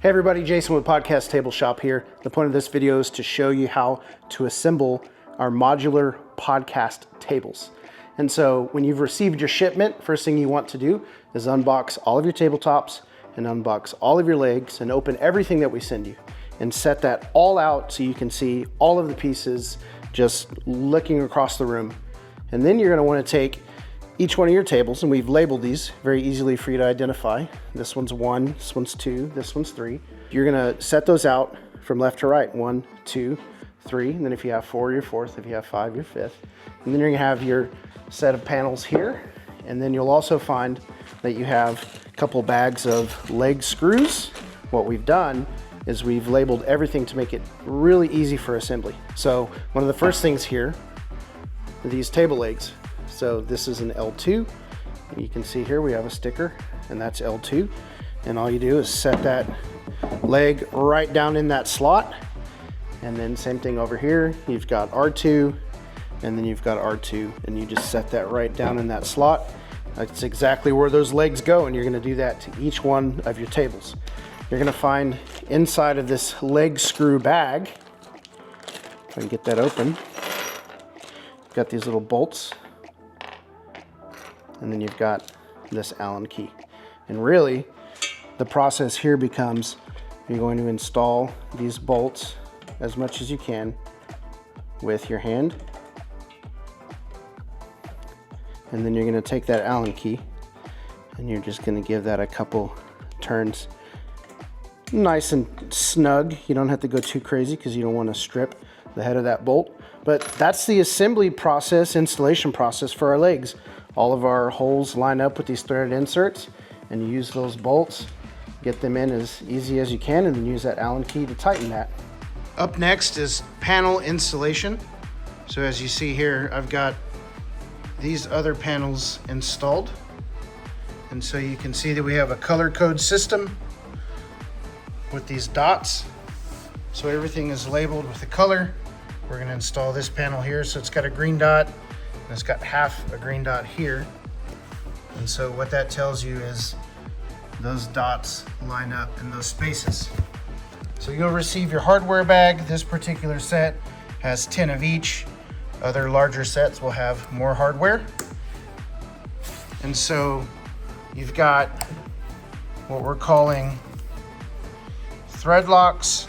Hey everybody, Jason with Podcast Table Shop here. The point of this video is to show you how to assemble our modular podcast tables. And so when you've received your shipment, first thing you want to do is unbox all of your tabletops and unbox all of your legs and open everything that we send you and set that all out so you can see all of the pieces just looking across the room. And then you're going to want to take each one of your tables, and we've labeled these very easily for you to identify. This one's 1, this one's 2, this one's 3. You're gonna set those out from left to right. 1, 2, 3, and then if you have 4, your 4th. If you have 5, your 5th. And then you're gonna have your set of panels here. And then you'll also find that you have a couple bags of leg screws. What we've done is we've labeled everything to make it really easy for assembly. So one of the first things here are these table legs. So this is an L2. You can see here we have a sticker, and that's L2. And all you do is set that leg right down in that slot. And then same thing over here. You've got R2, and then you've got R2, and you just set that right down in that slot. That's exactly where those legs go, and you're gonna do that to each one of your tables. You're gonna find inside of this leg screw bag, if I can get that open, got these little bolts. And then you've got this Allen key. And really, the process here becomes you're going to install these bolts as much as you can with your hand. And then you're going to take that Allen key and you're just going to give that a couple turns. Nice and snug. You don't have to go too crazy because you don't want to strip the head of that bolt. But that's the assembly process, installation process for our legs. All of our holes line up with these threaded inserts, and you use those bolts, get them in as easy as you can, and then use that Allen key to tighten that. Up next is panel installation. So as you see here, I've got these other panels installed. And so you can see that we have a color code system with these dots. So everything is labeled with the color. We're going to install this panel here. So it's got a green dot, and it's got half a green dot here. And so what that tells you is those dots line up in those spaces. So you'll receive your hardware bag. This particular set has 10 of each. Other larger sets will have more hardware. And so you've got what we're calling thread locks,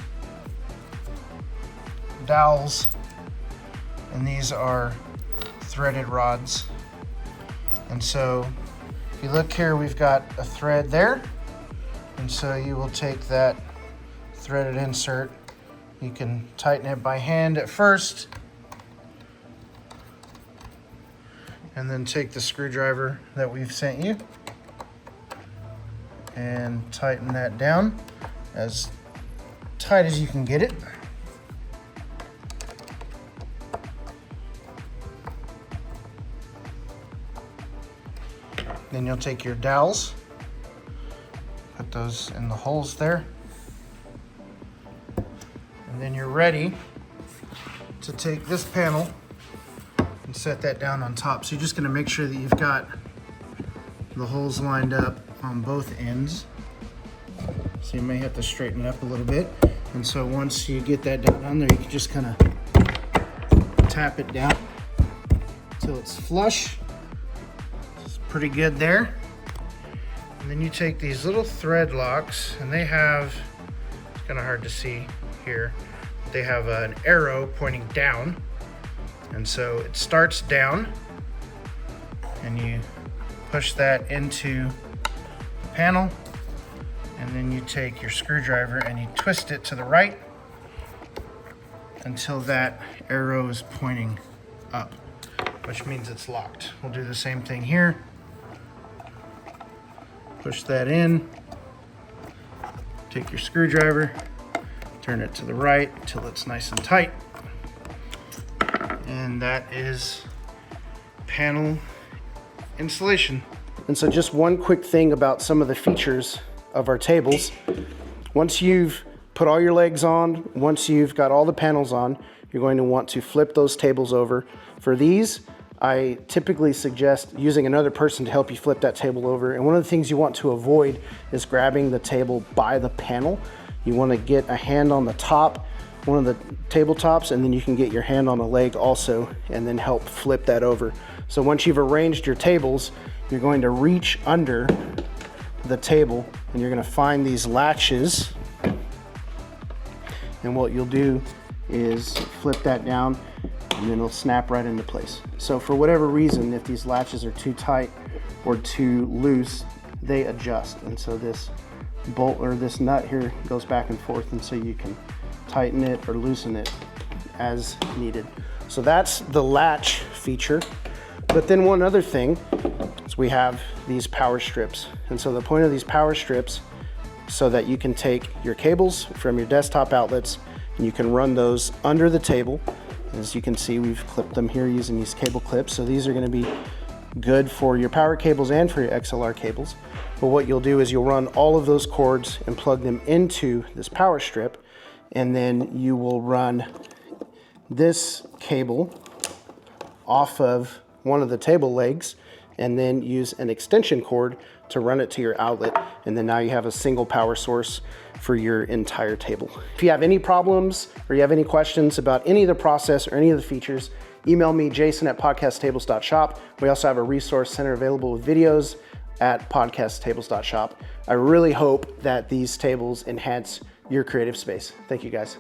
dowels, and these are threaded rods. And so if you look here, we've got a thread there, and so you will take that threaded insert. You can tighten it by hand at first, and then take the screwdriver that we've sent you and tighten that down as tight as you can get it. Then you'll take your dowels, put those in the holes there, and then you're ready to take this panel and set that down on top. So you're just gonna make sure that you've got the holes lined up on both ends. So you may have to straighten it up a little bit. And so once you get that down on there, you can just kind of tap it down until it's flush. Pretty good there. And then you take these little thread locks, and they have, it's kind of hard to see here, they have an arrow pointing down, and so it starts down, and you push that into the panel, and then you take your screwdriver and you twist it to the right until that arrow is pointing up, which means it's locked. We'll do the same thing here. Push that in, take your screwdriver, turn it to the right until it's nice and tight. And that is panel installation. And so just one quick thing about some of the features of our tables. Once you've put all your legs on, once you've got all the panels on, you're going to want to flip those tables over. For these, I typically suggest using another person to help you flip that table over. And one of the things you want to avoid is grabbing the table by the panel. you want to get a hand on the top, one of the tabletops, and then you can get your hand on a leg also and then help flip that over. So once you've arranged your tables, you're going to reach under the table and you're going to find these latches, and what you'll do is flip that down and then it'll snap right into place. So for whatever reason, if these latches are too tight or too loose, they adjust, and so this bolt or this nut here goes back and forth, and so you can tighten it or loosen it as needed. So that's the latch feature. But then one other thing is we have these power strips, and so the point of these power strips so that you can take your cables from your desktop outlets and you can run those under the table. As you can see, we've clipped them here using these cable clips, so these are going to be good for your power cables and for your XLR cables. But what you'll do is you'll run all of those cords and plug them into this power strip, and then you will run this cable off of one of the table legs and then use an extension cord to run it to your outlet, and then now you have a single power source for your entire table. If you have any problems or you have any questions about any of the process or any of the features, email me, jason@podcasttables.shop. We also have a resource center available with videos at podcasttables.shop. I really hope that these tables enhance your creative space. Thank you guys.